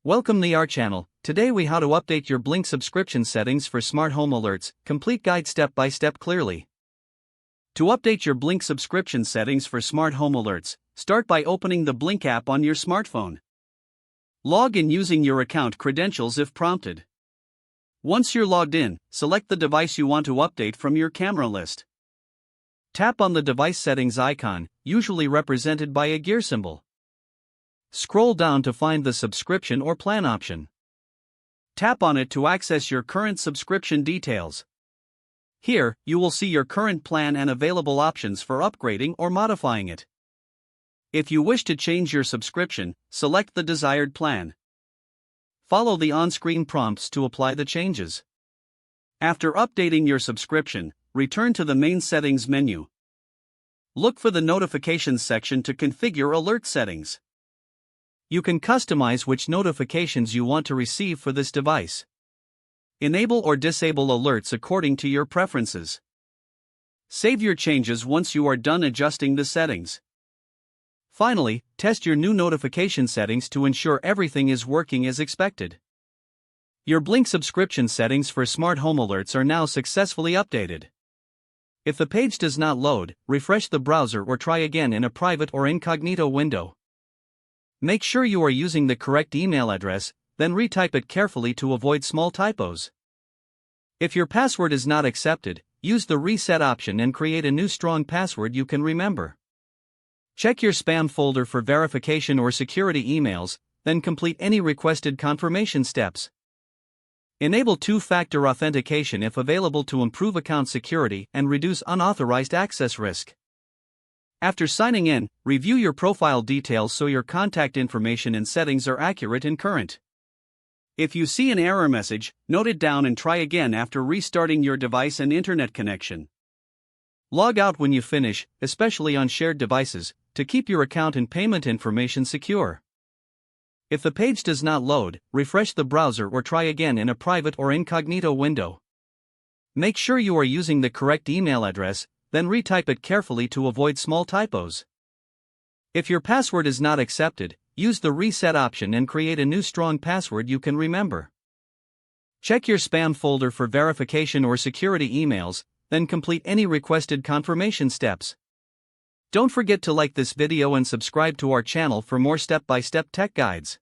Welcome to our channel. Today we how to update your Blink subscription settings for smart home alerts. Complete guide step by step clearly. To update your Blink subscription settings for smart home alerts, start by opening the Blink app on your smartphone. Log in using your account credentials if prompted. Once you're logged in, select the device you want to update from your camera list. Tap on the device settings icon, usually represented by a gear symbol. Scroll down to find the subscription or plan option. Tap on it to access your current subscription details. Here, you will see your current plan and available options for upgrading or modifying it. If you wish to change your subscription, select the desired plan. Follow the on-screen prompts to apply the changes. After updating your subscription, return to the main settings menu. Look for the notifications section to configure alert settings. You can customize which notifications you want to receive for this device. Enable or disable alerts according to your preferences. Save your changes once you are done adjusting the settings. Finally, test your new notification settings to ensure everything is working as expected. Your Blink subscription settings for smart home alerts are now successfully updated. If the page does not load, refresh the browser or try again in a private or incognito window. Make sure you are using the correct email address, then retype it carefully to avoid small typos. If your password is not accepted, use the reset option and create a new strong password you can remember. Check your spam folder for verification or security emails, then complete any requested confirmation steps. Enable two-factor authentication if available to improve account security and reduce unauthorized access risk. After signing in, review your profile details so your contact information and settings are accurate and current. If you see an error message, note it down and try again after restarting your device and internet connection. Log out when you finish, especially on shared devices, to keep your account and payment information secure. If the page does not load, refresh the browser or try again in a private or incognito window. Make sure you are using the correct email address, then retype it carefully to avoid small typos. If your password is not accepted, use the reset option and create a new strong password you can remember. Check your spam folder for verification or security emails, then complete any requested confirmation steps. Don't forget to like this video and subscribe to our channel for more step-by-step tech guides.